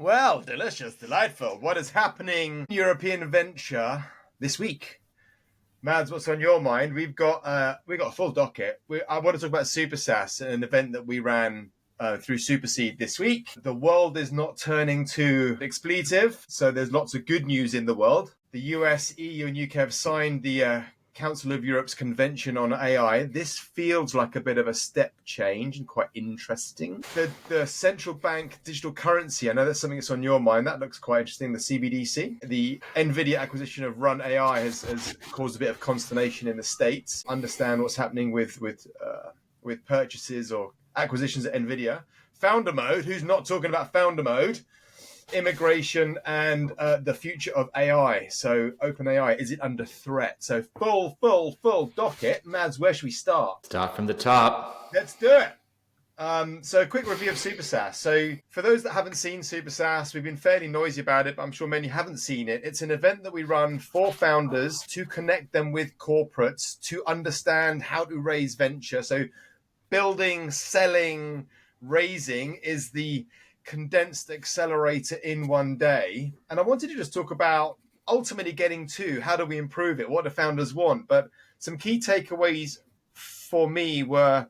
Well, delicious, delightful. What is happening in European venture this week? Mads, what's on your mind? We've got a full docket. I want to talk about SuperSaaS, an event that we ran through Superseed this week. The world is not turning to expletive, so there's lots of good news in the world. The US, EU, and UK have signed the Council of Europe's Convention on AI. This feels like a bit of a step change and quite interesting. The central bank digital currency, I know that's something that's on your mind. That looks quite interesting, the CBDC. The NVIDIA acquisition of Run AI has caused a bit of consternation in the States. Understand what's happening with purchases or acquisitions at NVIDIA. Founder mode, who's not talking about founder mode? Immigration and the future of AI. So OpenAI, is it under threat? So full docket. Mads, where should we start? Start from the top. Let's do it. So a quick review of SuperSaaS. So for those that haven't seen SuperSaaS, we've been fairly noisy about it, but I'm sure many haven't seen it. It's an event that we run for founders to connect them with corporates to understand how to raise venture. So building, selling, raising is the condensed accelerator in one day. And I wanted to just talk about ultimately getting to how do we improve it? What do founders want? But some key takeaways for me were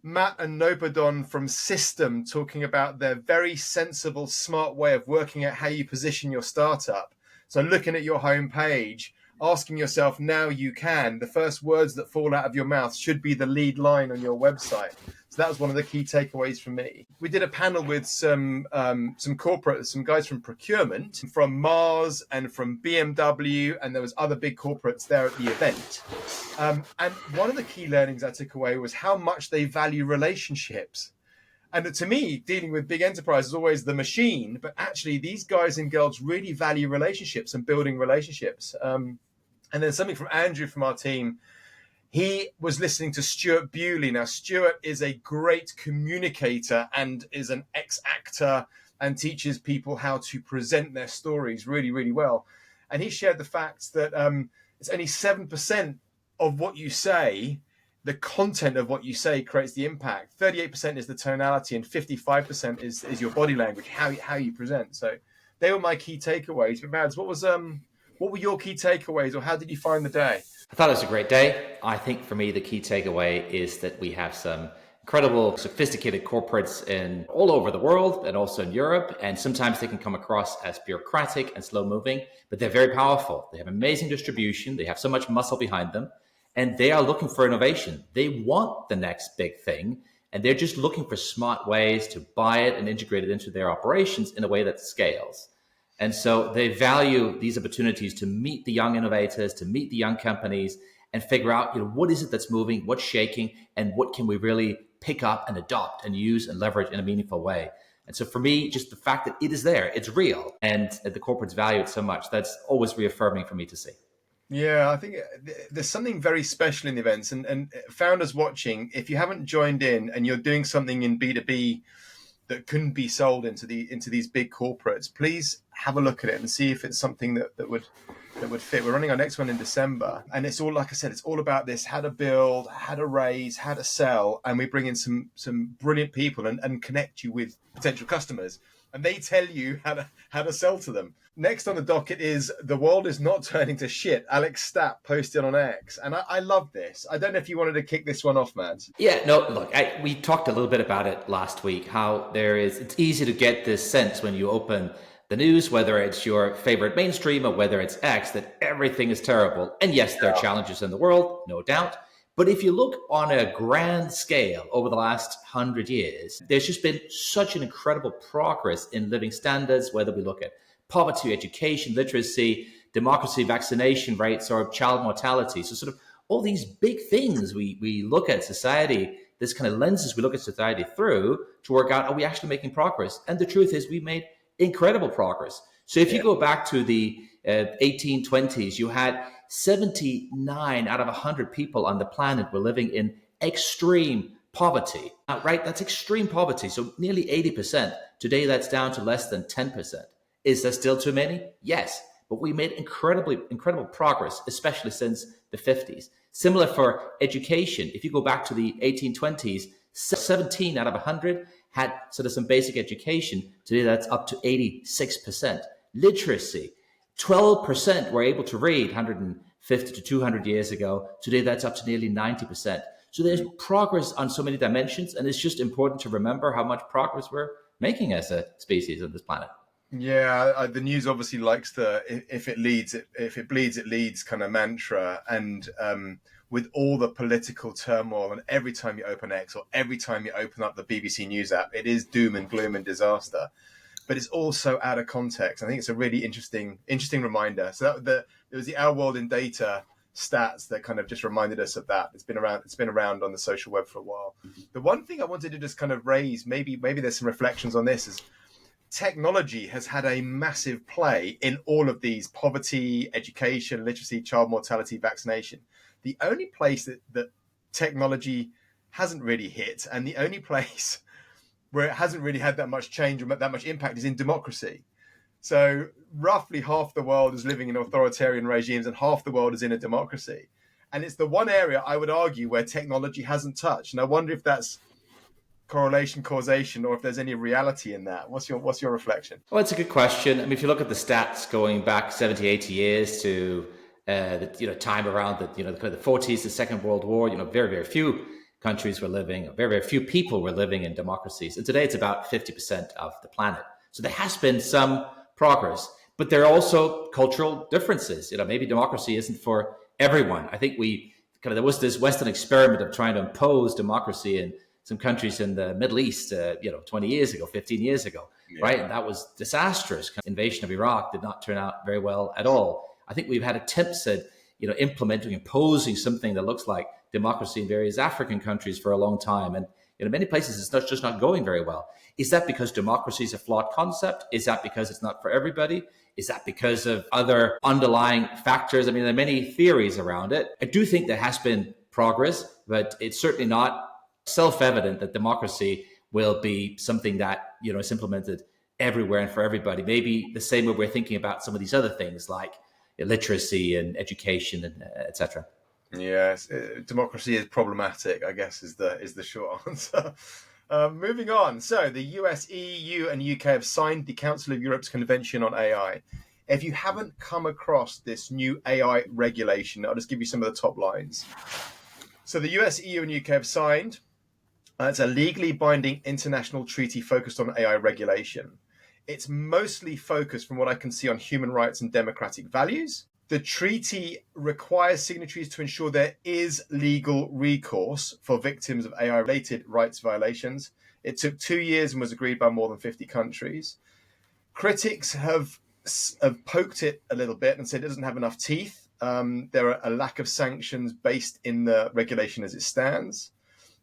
Matt and Nopodon from System talking about their very sensible, smart way of working out how you position your startup. So looking at your homepage, asking yourself, now you can, the first words that fall out of your mouth should be the lead line on your website. So that was one of the key takeaways for me. We did a panel with some guys from procurement, from Mars and from BMW, and there was other big corporates there at the event. And one of the key learnings I took away was how much they value relationships. And to me, dealing with big enterprise is always the machine, but actually these guys and girls really value relationships and building relationships. And then something from Andrew from our team. He was listening to Stuart Bewley. Now, Stuart is a great communicator and is an ex-actor and teaches people how to present their stories really, really well. And he shared the fact that it's only 7% of what you say, the content of what you say creates the impact. 38% is the tonality and 55% is your body language, how you present. So they were my key takeaways. But Mads, what were your key takeaways, or how did you find the day? I thought it was a great day. I think for me, the key takeaway is that we have some incredible, sophisticated corporates in all over the world and also in Europe. And sometimes they can come across as bureaucratic and slow moving, but they're very powerful. They have amazing distribution. They have so much muscle behind them, and they are looking for innovation. They want the next big thing, and they're just looking for smart ways to buy it and integrate it into their operations in a way that scales. And so they value these opportunities to meet the young innovators, to meet the young companies, and figure out, what is it that's moving, what's shaking, and what can we really pick up and adopt and use and leverage in a meaningful way. And so for me, just the fact that it is there, it's real, and the corporates value it so much, that's always reaffirming for me to see. Yeah, I think there's something very special in the events, and founders watching, if you haven't joined in and you're doing something in B2B that couldn't be sold into these big corporates, please have a look at it and see if it's something that would fit. We're running our next one in December, and it's all, like I said, it's all about this: how to build, how to raise, how to sell, and we bring in some brilliant people and connect you with potential customers, and they tell you how to sell to them. Next on the docket is the world is not turning to shit. Alex Stapp posted on X, and I love this. I don't know if you wanted to kick this one off, Mads. Yeah, no, look, we talked a little bit about it last week, how it's easy to get this sense when you open the news, whether it's your favorite mainstream or whether it's X, that everything is terrible. And yes, there are challenges in the world, no doubt. But if you look on a grand scale over the last 100 years, there's just been such an incredible progress in living standards, whether we look at poverty, education, literacy, democracy, vaccination rates, or child mortality. So sort of all these big things we look at society, this kind of lenses we look at society through to work out, are we actually making progress? And the truth is we made incredible progress. So if you go back to the 1820s, you had 79 out of 100 people on the planet were living in extreme poverty, right? That's extreme poverty. So nearly 80%. Today, that's down to less than 10%. Is there still too many? Yes, but we made incredible progress, especially since the 50s. Similar for education. If you go back to the 1820s, 17 out of 100 had sort of some basic education. Today, that's up to 86%. Literacy, 12% were able to read 150 to 200 years ago. Today, that's up to nearly 90%. So there's progress on so many dimensions, and it's just important to remember how much progress we're making as a species on this planet. Yeah, the news obviously likes the if it bleeds, it leads kind of mantra, and with all the political turmoil, and every time you open X or every time you open up the BBC News app, it is doom and gloom and disaster. But it's also out of context. I think it's a really interesting reminder. So there was the Our World in Data stats that kind of just reminded us of that. It's been around on the social web for a while. The one thing I wanted to just kind of raise, maybe there's some reflections on this, is technology has had a massive play in all of these: poverty, education, literacy, child mortality, vaccination. The only place that technology hasn't really hit, and the only place where it hasn't really had that much change or that much impact, is in democracy. So roughly half the world is living in authoritarian regimes and half the world is in a democracy. And it's the one area, I would argue, where technology hasn't touched. And I wonder if that's correlation, causation, or if there's any reality in that. What's your reflection? Well, it's a good question. I mean, if you look at the stats going back 70, 80 years to the time around the kind of the 40s, the Second World War, very, very few countries were living, very, very few people were living in democracies. And today it's about 50% of the planet. So there has been some progress, but there are also cultural differences. Maybe democracy isn't for everyone. I think there was this Western experiment of trying to impose democracy in some countries in the Middle East, 20 years ago, 15 years ago, right? And that was disastrous. Invasion of Iraq did not turn out very well at all. I think we've had attempts at, imposing something that looks like democracy in various African countries for a long time. And in many places, it's just not going very well. Is that because democracy is a flawed concept? Is that because it's not for everybody? Is that because of other underlying factors? I mean, there are many theories around it. I do think there has been progress, but it's certainly not self-evident that democracy will be something that, is implemented everywhere and for everybody. Maybe the same way we're thinking about some of these other things like literacy and education and et cetera. Yes, democracy is problematic, I guess, is the short answer. Moving on. So the US, EU, and UK have signed the Council of Europe's Convention on AI. If you haven't come across this new AI regulation, I'll just give you some of the top lines. So the US, EU, and UK have signed. It's a legally binding international treaty focused on AI regulation. It's mostly focused, from what I can see, on human rights and democratic values. The treaty requires signatories to ensure there is legal recourse for victims of AI-related rights violations. It took 2 years and was agreed by more than 50 countries. Critics have poked it a little bit and said it doesn't have enough teeth. There are a lack of sanctions based in the regulation as it stands.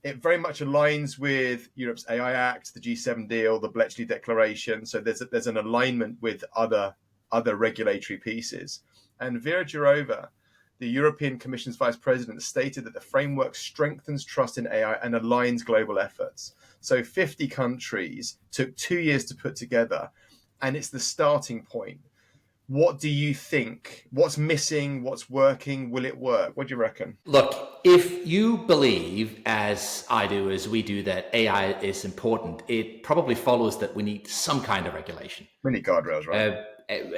It very much aligns with Europe's AI Act, the G7 deal, the Bletchley Declaration. So there's an alignment with other regulatory pieces. And Vera Jourova, the European Commission's vice president, stated that the framework strengthens trust in AI and aligns global efforts. So 50 countries took 2 years to put together, and it's the starting point. What do you think? What's missing? What's working? Will it work? What do you reckon? Look, if you believe, as I do, as we do, that AI is important, it probably follows that we need some kind of regulation. We need guardrails, right?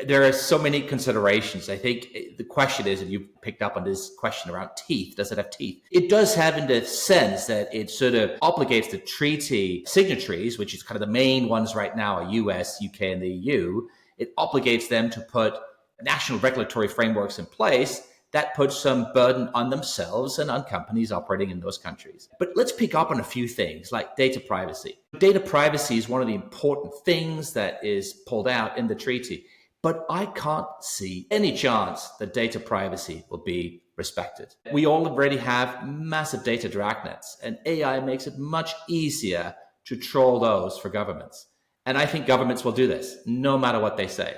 There are so many considerations. I think the question is, and you picked up on this question around teeth, does it have teeth? It does have, in the sense that it sort of obligates the treaty signatories, which is kind of the main ones right now, are US, UK, and the EU. It obligates them to put national regulatory frameworks in place that put some burden on themselves and on companies operating in those countries. But let's pick up on a few things like data privacy. Data privacy is one of the important things that is pulled out in the treaty. But I can't see any chance that data privacy will be respected. We already have massive data dragnets, and AI makes it much easier to troll those for governments. And I think governments will do this, no matter what they say.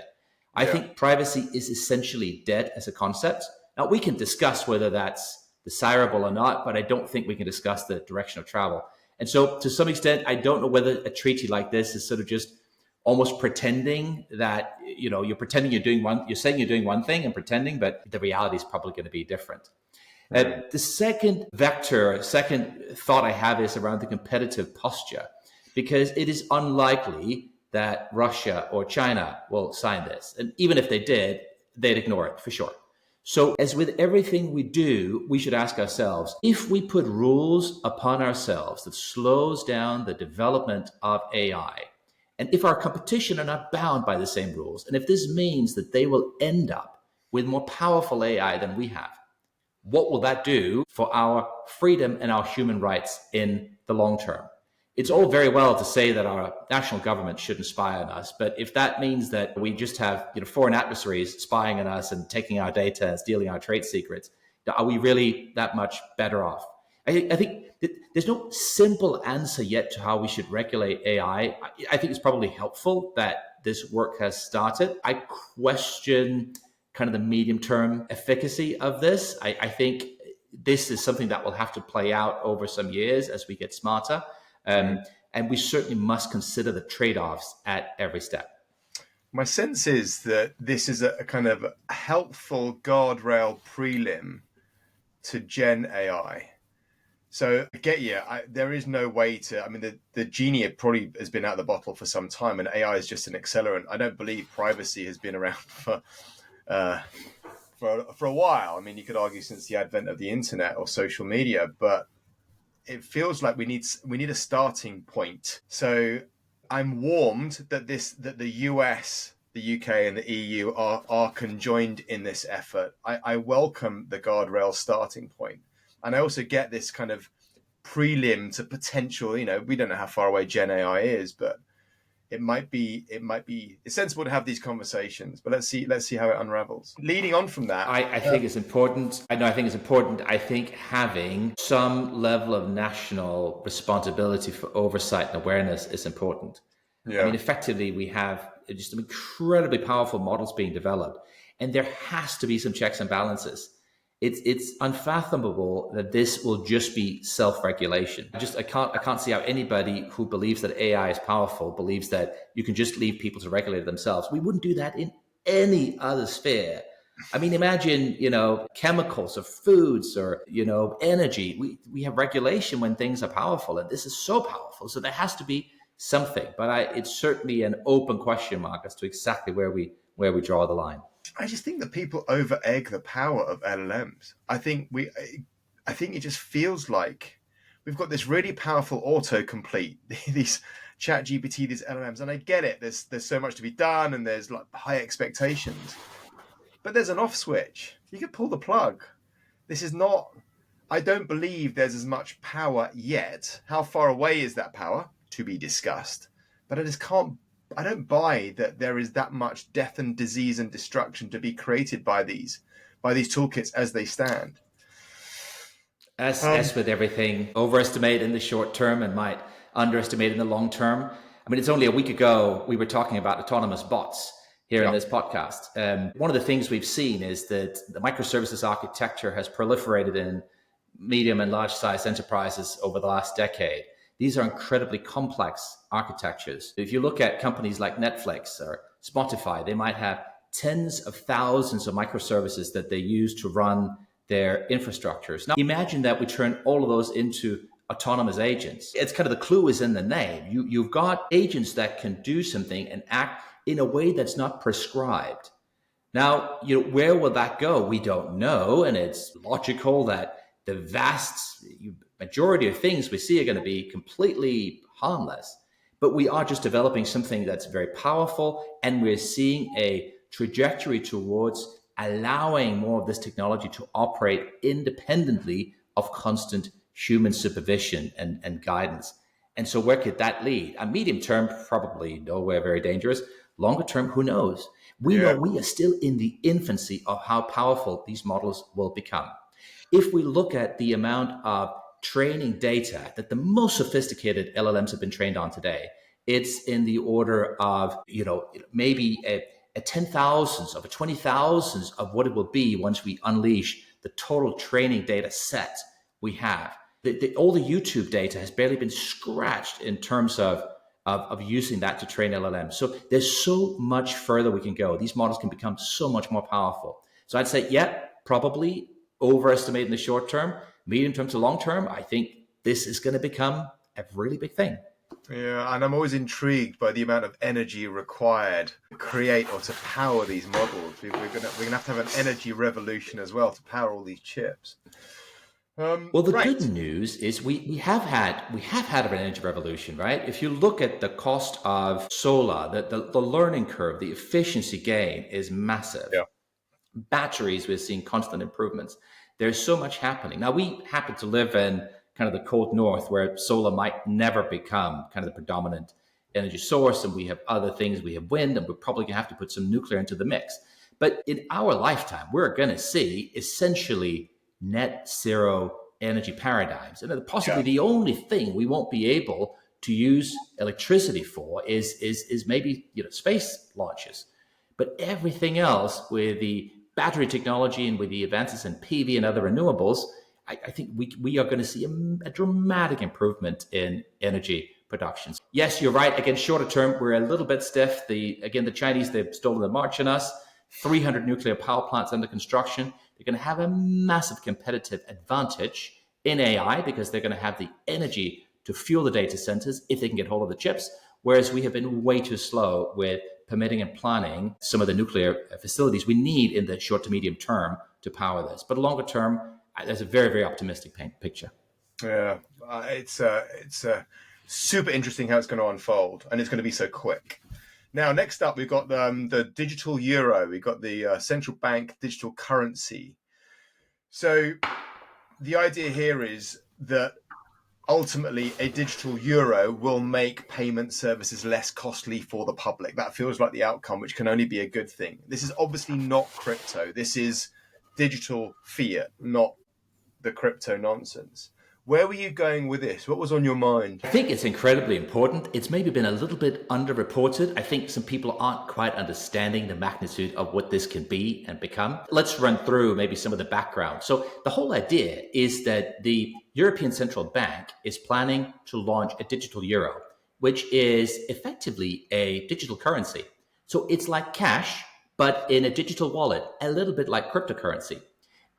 I think privacy is essentially dead as a concept. Now, we can discuss whether that's desirable or not, but I don't think we can discuss the direction of travel. And so, to some extent, I don't know whether a treaty like this is sort of just almost pretending that, you're pretending you're saying you're doing one thing and pretending, but the reality is probably going to be different. The second thought I have is around the competitive posture. because it is unlikely that Russia or China will sign this. And even if they did, they'd ignore it for sure. So as with everything we do, we should ask ourselves, if we put rules upon ourselves that slows down the development of AI, and if our competition are not bound by the same rules, and if this means that they will end up with more powerful AI than we have, what will that do for our freedom and our human rights in the long term? It's all very well to say that our national government shouldn't spy on us, but if that means that we just have foreign adversaries spying on us and taking our data and stealing our trade secrets, are we really that much better off? I think there's no simple answer yet to how we should regulate AI. I think it's probably helpful that this work has started. I question kind of the medium-term efficacy of this. I think this is something that will have to play out over some years as we get smarter. And we certainly must consider the trade-offs at every step. My sense is that this is a kind of helpful guardrail prelim to Gen AI. So I get you. There is no way to. I mean, the genie probably has been out of the bottle for some time, and AI is just an accelerant. I don't believe privacy has been around for a while. I mean, you could argue since the advent of the internet or social media, but it feels like we need a starting point. So I'm warmed that the US, the UK, and the EU are conjoined in this effort. I welcome the guardrail starting point, and I also get this kind of prelim to potential. We don't know how far away Gen AI is, but it might be it's sensible to have these conversations, but let's see how it unravels. Leading on from that, I think it's important. I think it's important. I think having some level of national responsibility for oversight and awareness is important. Yeah. I mean, effectively, we have just incredibly powerful models being developed, and there has to be some checks and balances. It's unfathomable that this will just be self-regulation. I can't see how anybody who believes that AI is powerful believes that you can just leave people to regulate it themselves. We wouldn't do that in any other sphere. I mean, imagine, chemicals or foods or, energy. We have regulation when things are powerful, and this is so powerful. So there has to be something, but it's certainly an open question mark as to exactly where we draw the line. I just think that people over egg the power of LLMs. I think it just feels like we've got this really powerful autocomplete, these chat GPT, these LLMs, and I get it. There's so much to be done, and there's like high expectations, but there's an off switch. You can pull the plug. This is not. I don't believe there's as much power yet. How far away is that power? To be discussed. But I don't buy that there is that much death and disease and destruction to be created by these toolkits as they stand. As with everything, overestimate in the short term and might underestimate in the long term. I mean, it's only a week ago we were talking about autonomous bots here in this podcast. One of the things we've seen is that the microservices architecture has proliferated in medium and large size enterprises over the last decade. These are incredibly complex architectures. If you look at companies like Netflix or Spotify, they might have tens of thousands of microservices that they use to run their infrastructures. Now, imagine that we turn all of those into autonomous agents. It's kind of the clue is in the name. You've got agents that can do something and act in a way that's not prescribed. Now, where will that go? We don't know, and it's logical that the vast majority of things we see are going to be completely harmless. But we are just developing something that's very powerful, and we're seeing a trajectory towards allowing more of this technology to operate independently of constant human supervision and guidance. And so where could that lead? A medium term, probably nowhere very dangerous. Longer term, who knows? We know we are still in the infancy of how powerful these models will become. If we look at the amount of training data that the most sophisticated LLMs have been trained on today, it's in the order of, maybe a 10,000s of a 20,000s of what it will be once we unleash the total training data set we have. All the YouTube data has barely been scratched in terms of using that to train LLMs. So there's so much further we can go. These models can become so much more powerful. So I'd say, probably overestimate in the short term. Medium term to long term, I think this is going to become a really big thing. Yeah, and I'm always intrigued by the amount of energy required to create or to power these models. We're gonna have to have an energy revolution as well to power all these chips. Well, the good Right. news is we have had an energy revolution, right? If you look at the cost of solar, the learning curve, the efficiency gain is massive. Yeah. Batteries, we're seeing constant improvements. There's so much happening. Now, we happen to live in kind of the cold north where solar might never become kind of the predominant energy source, and we have other things. We have wind, and we're probably going to have to put some nuclear into the mix. But in our lifetime, we're going to see essentially net zero energy paradigms. And possibly Yeah. the only thing we won't be able to use electricity for is maybe space launches. But everything else with the battery technology and with the advances in PV and other renewables, I think we are going to see a dramatic improvement in energy production. Yes, you're right. Again, shorter term, we're a little bit stiff. The Chinese, they've stolen the march on us. 300 nuclear power plants under construction. They're going to have a massive competitive advantage in AI because they're going to have the energy to fuel the data centers if they can get hold of the chips. Whereas we have been way too slow with permitting and planning some of the nuclear facilities we need in the short to medium term to power this. But longer term, there's a very, very optimistic picture. Yeah. It's super interesting how it's going to unfold, and it's going to be so quick. Now, next up, we've got the digital euro. We've got the central bank digital currency. So the idea here is that ultimately a digital euro will make payment services less costly for the public. That feels like the outcome, which can only be a good thing. This is obviously not crypto. This is digital fiat, not the crypto nonsense. Where were you going with this? What was on your mind? I think it's incredibly important. It's maybe been a little bit underreported. I think some people aren't quite understanding the magnitude of what this can be and become. Let's run through maybe some of the background. So, the whole idea is that the European Central Bank is planning to launch a digital euro, which is effectively a digital currency. So, it's like cash, but in a digital wallet, a little bit like cryptocurrency.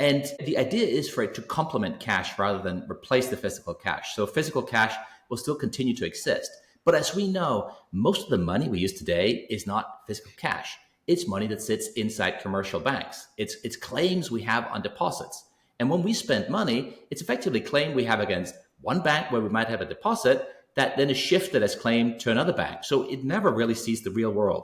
And the idea is for it to complement cash rather than replace the physical cash. So physical cash will still continue to exist. But as we know, most of the money we use today is not physical cash. It's money that sits inside commercial banks. It's claims we have on deposits. And when we spend money, it's effectively claim we have against one bank where we might have a deposit that then is shifted as claim to another bank. So it never really sees the real world.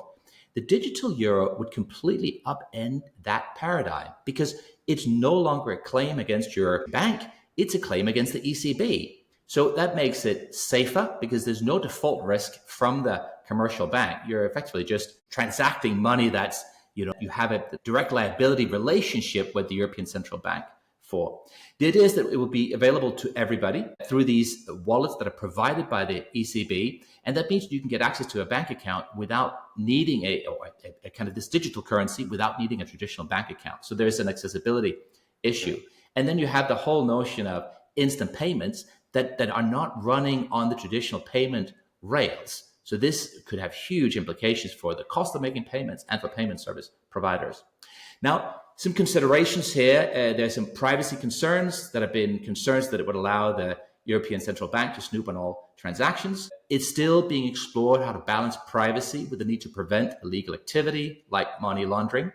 The digital euro would completely upend that paradigm because it's no longer a claim against your bank, it's a claim against the ECB. So that makes it safer because there's no default risk from the commercial bank. You're effectively just transacting money that's, you have a direct liability relationship with the European Central Bank for. The idea is that it will be available to everybody through these wallets that are provided by the ECB. And that means you can get access to a bank account without needing a kind of this digital currency without needing a traditional bank account. So there's an accessibility issue. And then you have the whole notion of instant payments that are not running on the traditional payment rails. So this could have huge implications for the cost of making payments and for payment service providers. Now, some considerations here. There's some privacy concerns that have been concerns that it would allow the European Central Bank to snoop on all transactions. It's still being explored how to balance privacy with the need to prevent illegal activity like money laundering.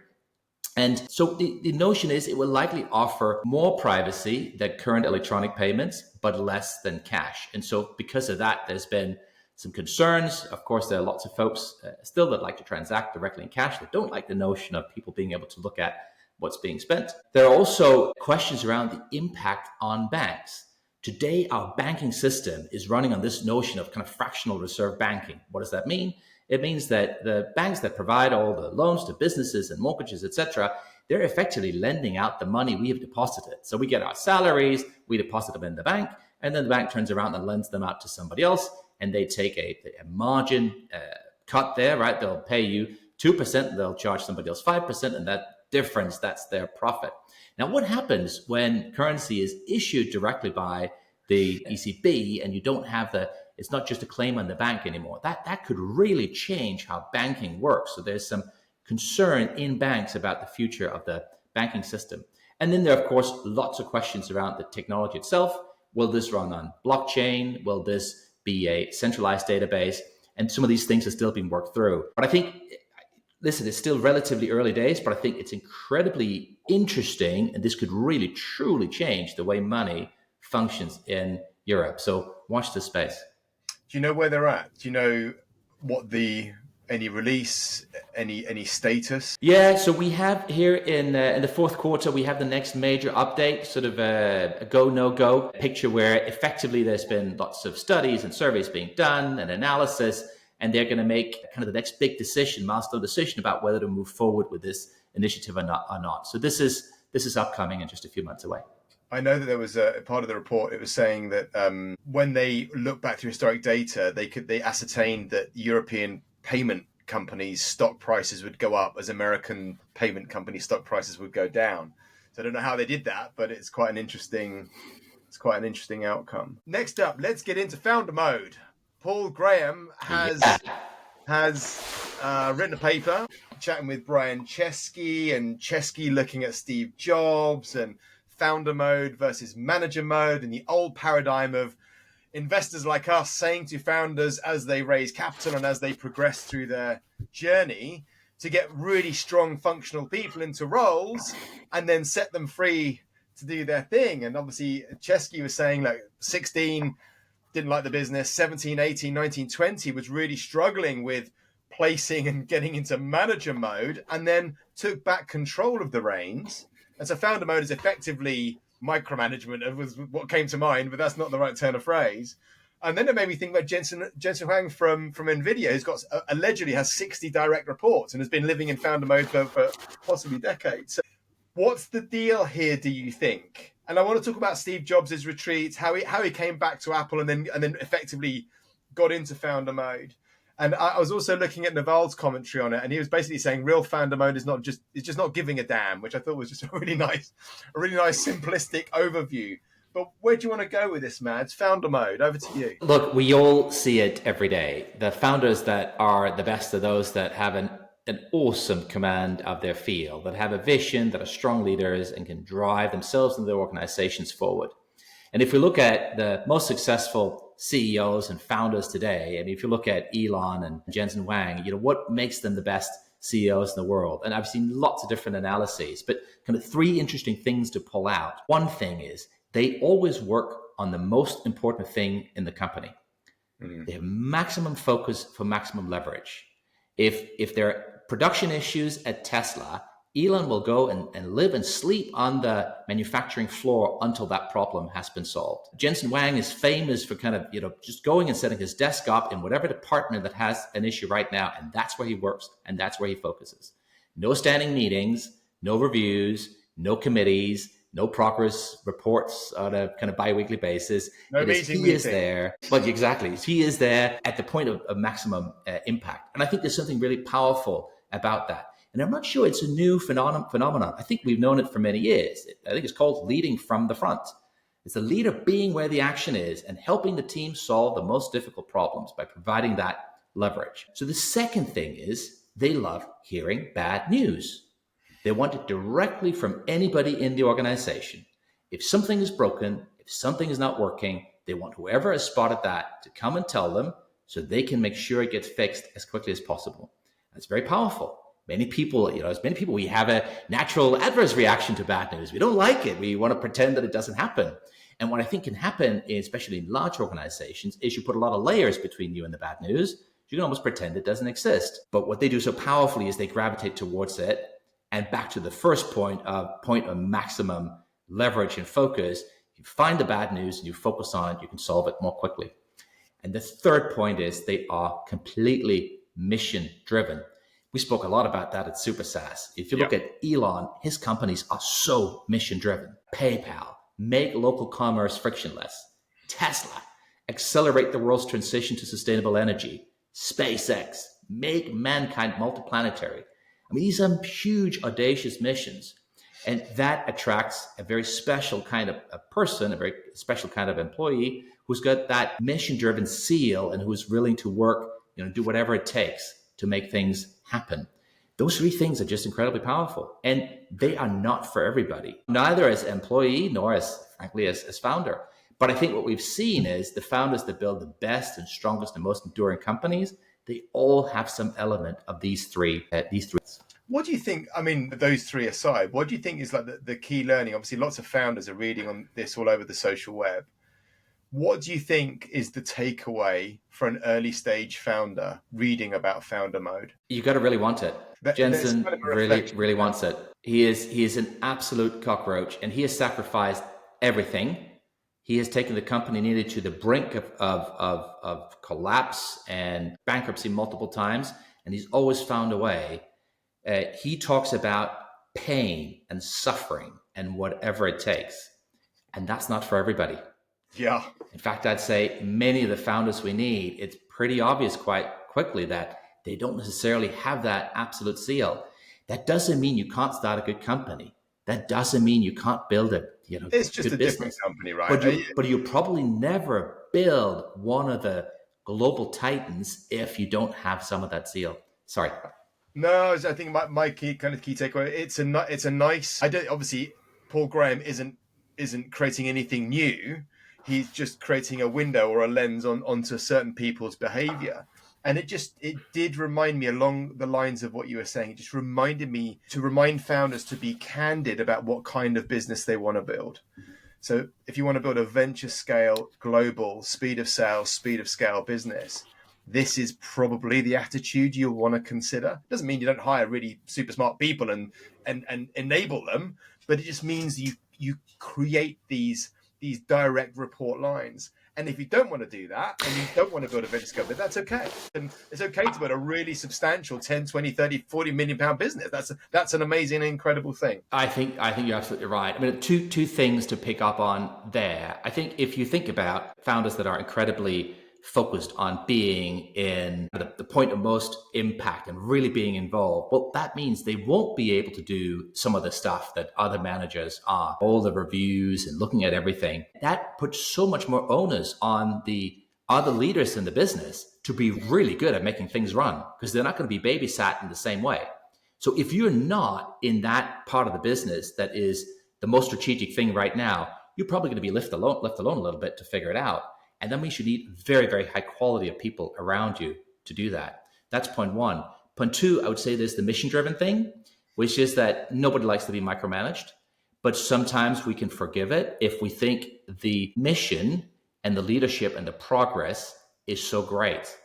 And so the notion is it will likely offer more privacy than current electronic payments, but less than cash. And so because of that, there's been some concerns. Of course, there are lots of folks still that like to transact directly in cash that don't like the notion of people being able to look at what's being spent. There are also questions around the impact on banks. Today, our banking system is running on this notion of kind of fractional reserve banking. What does that mean? It means that the banks that provide all the loans to businesses and mortgages, etc., they're effectively lending out the money we have deposited. So we get our salaries, we deposit them in the bank, and then the bank turns around and lends them out to somebody else, and they take a margin cut there, right? They'll pay you 2%, they'll charge somebody else 5%, and that difference, that's their profit. Now, what happens when currency is issued directly by the ECB and you don't have it's not just a claim on the bank anymore? That could really change how banking works. So there's some concern in banks about the future of the banking system. And then there are, of course, lots of questions around the technology itself. Will this run on blockchain? Will this be a centralized database. And some of these things are still being worked through. But I think, listen, it's still relatively early days, but I think it's incredibly interesting. And this could really, truly change the way money functions in Europe. So watch this space. Do you know where they're at? Do you know what any release, any status? Yeah, so we have here in the fourth quarter, we have the next major update, sort of a go, no go picture where effectively there's been lots of studies and surveys being done and analysis, and they're going to make kind of the next big decision, milestone decision about whether to move forward with this initiative or not. So this is upcoming and just a few months away. I know that there was a part of the report. It was saying that when they look back through historic data, they ascertained that European payment companies' stock prices would go up as American payment company stock prices would go down. So I don't know how they did that, but it's quite an interesting outcome. Next up, let's get into founder mode. Paul Graham has written a paper chatting with Brian Chesky, and Chesky looking at Steve Jobs and founder mode versus manager mode, and the old paradigm of investors like us saying to founders as they raise capital and as they progress through their journey to get really strong functional people into roles and then set them free to do their thing. And obviously Chesky was saying, like, 16 didn't like the business, 17, 18, 19, 20 was really struggling with placing and getting into manager mode, and then took back control of the reins. And so founder mode is effectively micromanagement. It was what came to mind, but that's not the right turn of phrase. And then it made me think about Jensen Huang from NVIDIA, who's got allegedly has 60 direct reports and has been living in founder mode for possibly decades. So what's the deal here, do you think? And I want to talk about Steve Jobs' retreat, how he came back to Apple and then effectively got into founder mode. And I was also looking at Naval's commentary on it, and he was basically saying real founder mode is just not giving a damn, which I thought was just a really nice simplistic overview. But where do you want to go with this, Mads? Founder mode, over to you. Look, we all see it every day. The founders that are the best are those that have an awesome command of their field, that have a vision, that are strong leaders and can drive themselves and their organizations forward. And if we look at the most successful CEOs and founders today, I mean, if you look at Elon and Jensen Huang, what makes them the best CEOs in the world? And I've seen lots of different analyses, but kind of three interesting things to pull out. One thing is they always work on the most important thing in the company. Mm-hmm. They have maximum focus for maximum leverage. If there are production issues at Tesla, Elon will go and live and sleep on the manufacturing floor until that problem has been solved. Jensen Huang is famous for kind of, just going and setting his desk up in whatever department that has an issue right now. And that's where he works and that's where he focuses. No standing meetings, no reviews, no committees, no progress reports on a kind of bi-weekly basis. No meeting. He is there. But exactly. He is there at the point of maximum impact. And I think there's something really powerful about that. And I'm not sure it's a new phenomenon. I think we've known it for many years. I think it's called leading from the front. It's the leader being where the action is and helping the team solve the most difficult problems by providing that leverage. So the second thing is they love hearing bad news. They want it directly from anybody in the organization. If something is broken, if something is not working, they want whoever has spotted that to come and tell them so they can make sure it gets fixed as quickly as possible. That's very powerful. Many people, we have a natural adverse reaction to bad news. We don't like it. We want to pretend that it doesn't happen. And what I think can happen, especially in large organizations, is you put a lot of layers between you and the bad news. You can almost pretend it doesn't exist. But what they do so powerfully is they gravitate towards it. And back to the first point of maximum leverage and focus, you find the bad news and you focus on it, you can solve it more quickly. And the third point is they are completely mission driven. We spoke a lot about that at SuperSaaS. If you look at Elon, his companies are so mission-driven. PayPal, make local commerce frictionless. Tesla, accelerate the world's transition to sustainable energy. SpaceX, make mankind multiplanetary. I mean, these are huge, audacious missions. And that attracts a very special kind of a person, a very special kind of employee who's got that mission-driven seal and who's willing to work, do whatever it takes to make things happen. Those three things are just incredibly powerful, and they are not for everybody, neither as employee nor as, frankly, as founder. But I think what we've seen is the founders that build the best and strongest and most enduring companies, they all have some element of these three. What do you think? I mean, those three aside, what do you think is like the key learning? Obviously, lots of founders are reading on this all over the social web. What do you think is the takeaway for an early stage founder reading about founder mode? You got to really want it. That's Jensen kind of a really, reflection. really wants it. He is an absolute cockroach, and he has sacrificed everything. He has taken the company nearly to the brink of collapse and bankruptcy multiple times, and he's always found a way. He talks about pain and suffering and whatever it takes, and that's not for everybody. Yeah. In fact, I'd say many of the founders we need, it's pretty obvious quite quickly that they don't necessarily have that absolute seal. That doesn't mean you can't start a good company. That doesn't mean you can't build a It's just good a different business. company, right? But you probably never build one of the global titans if you don't have some of that seal. Sorry. No, I think my key takeaway. It's a nice. I don't obviously Paul Graham isn't creating anything new. He's just creating a window or a lens onto certain people's behavior. And it did remind me along the lines of what you were saying. It just reminded me to remind founders to be candid about what kind of business they want to build. So if you want to build a venture scale, global, speed of sales, speed of scale business, this is probably the attitude you'll want to consider. Doesn't mean you don't hire really super smart people and enable them, but it just means you create these direct report lines. And if you don't want to do that and you don't want to build a venture company, that's okay. And it's okay to build a really substantial 10, 20, 30, 40 million pound business. That's an amazing, incredible thing. I think you're absolutely right. I mean, two things to pick up on there. I think if you think about founders that are incredibly focused on being in the point of most impact and really being involved, well, that means they won't be able to do some of the stuff that other managers are, all the reviews and looking at everything. That puts so much more onus on the other leaders in the business to be really good at making things run, because they're not going to be babysat in the same way. So if you're not in that part of the business that is the most strategic thing right now, you're probably going to be left alone a little bit to figure it out. And then we should need very, very high quality of people around you to do that. That's point one. Point two, I would say there's the mission-driven thing, which is that nobody likes to be micromanaged, but sometimes we can forgive it if we think the mission and the leadership and the progress is so great.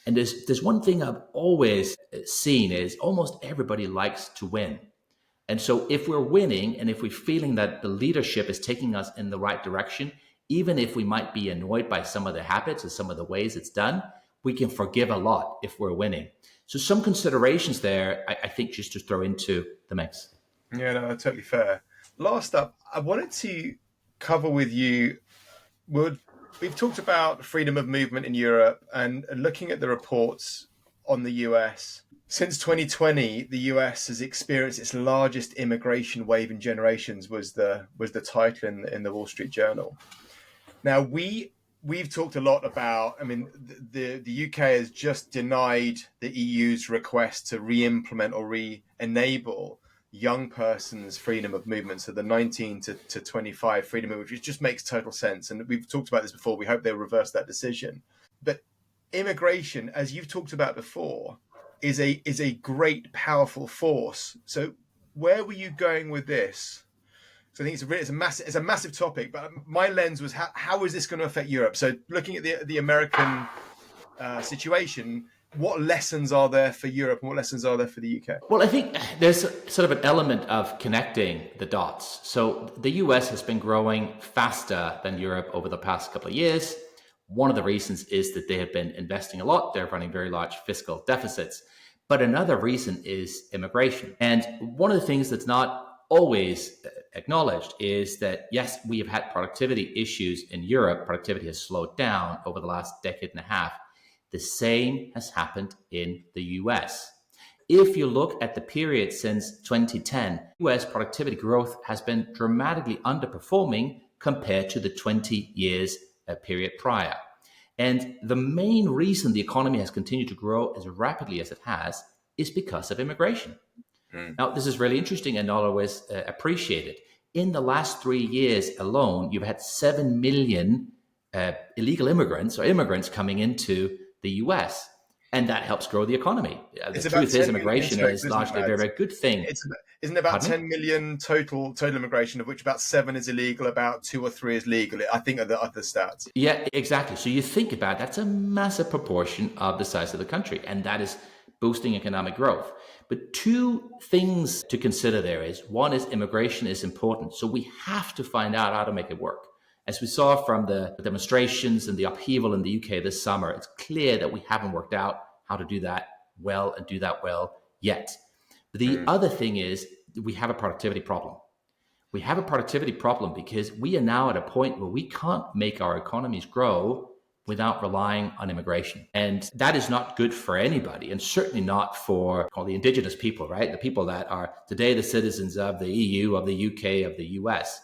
And there's one thing I've always seen is almost everybody likes to win. And so if we're winning and if we're feeling that the leadership is taking us in the right direction, even if we might be annoyed by some of the habits or some of the ways it's done, we can forgive a lot if we're winning. So some considerations there, I think, just to throw into the mix. Yeah, no, totally fair. Last up, I wanted to cover with you, we've talked about freedom of movement in Europe and looking at the reports on the US. Since 2020, the US has experienced its largest immigration wave in generations was the title in the Wall Street Journal. Now, we've talked a lot about, I mean, the UK has just denied the EU's request to re-implement or re-enable young persons' freedom of movement. So the 19 to 25 freedom of movement, which just makes total sense. And we've talked about this before. We hope they'll reverse that decision. But immigration, as you've talked about before, is a great, powerful force. So where were you going with this? So I think it's a massive topic, but my lens was how is this going to affect Europe? So looking at the American situation, what lessons are there for Europe and what lessons are there for the UK? Well, I think there's sort of an element of connecting the dots. So the US has been growing faster than Europe over the past couple of years. One of the reasons is that they have been investing a lot. They're running very large fiscal deficits. But another reason is immigration. And one of the things that's not always acknowledged is that, yes, we have had productivity issues in Europe. Productivity has slowed down over the last decade and a half. The same has happened in the US. If you look at the period since 2010, US productivity growth has been dramatically underperforming compared to the 20 years period prior. And the main reason the economy has continued to grow as rapidly as it has is because of immigration. Now, this is really interesting and not always appreciated. in the last 3 years alone, you've had 7 million illegal immigrants or immigrants coming into the US. And that helps grow the economy. The It's about truth is, 10 million immigration inspectors, is isn't it, largely a very, Mads? very good thing. Isn't it about Pardon me? 10 million total immigration, of which about 7 is illegal, about 2 or 3 is legal? I think are the other stats. Yeah, exactly. So you think about that's a massive proportion of the size of the country, and that is boosting economic growth. But two things to consider there is one is immigration is important. So we have to find out how to make it work. As we saw from the demonstrations and the upheaval in the UK this summer, it's clear that we haven't worked out how to do that well and do that well yet. The other thing is we have a productivity problem. We have a productivity problem because we are now at a point where we can't make our economies grow without relying on immigration. And that is not good for anybody, and certainly not for all the indigenous people, right? The people that are today the citizens of the EU, of the UK, of the US.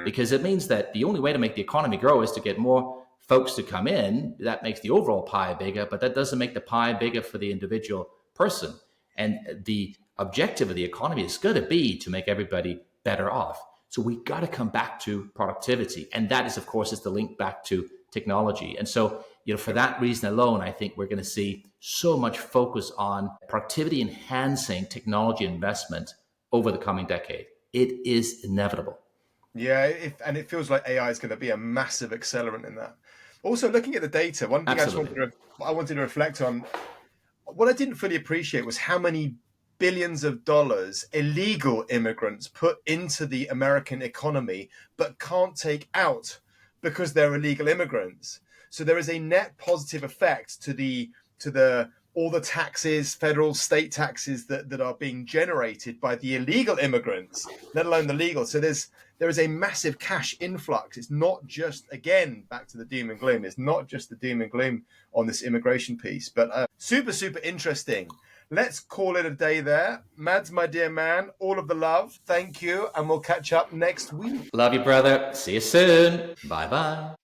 Because it means that the only way to make the economy grow is to get more folks to come in. That makes the overall pie bigger, but that doesn't make the pie bigger for the individual person. And the objective of the economy is going to be to make everybody better off. So we got to come back to productivity. And that is, of course, is the link back to technology. And so, for that reason alone, I think we're going to see so much focus on productivity enhancing technology investment over the coming decade. It is inevitable. Yeah, and it feels like AI is going to be a massive accelerant in that. Also, looking at the data, one thing Absolutely. I wanted to reflect on, what I didn't fully appreciate was how many billions of dollars illegal immigrants put into the American economy, but can't take out because they're illegal immigrants. So there is a net positive effect to the all the taxes, federal, state taxes that are being generated by the illegal immigrants, let alone the legal. So there is a massive cash influx. It's not just, again, back to the doom and gloom. It's not just the doom and gloom on this immigration piece, but super, super interesting. Let's call it a day there. Mads, my dear man, all of the love. Thank you. And we'll catch up next week. Love you, brother. See you soon. Bye bye.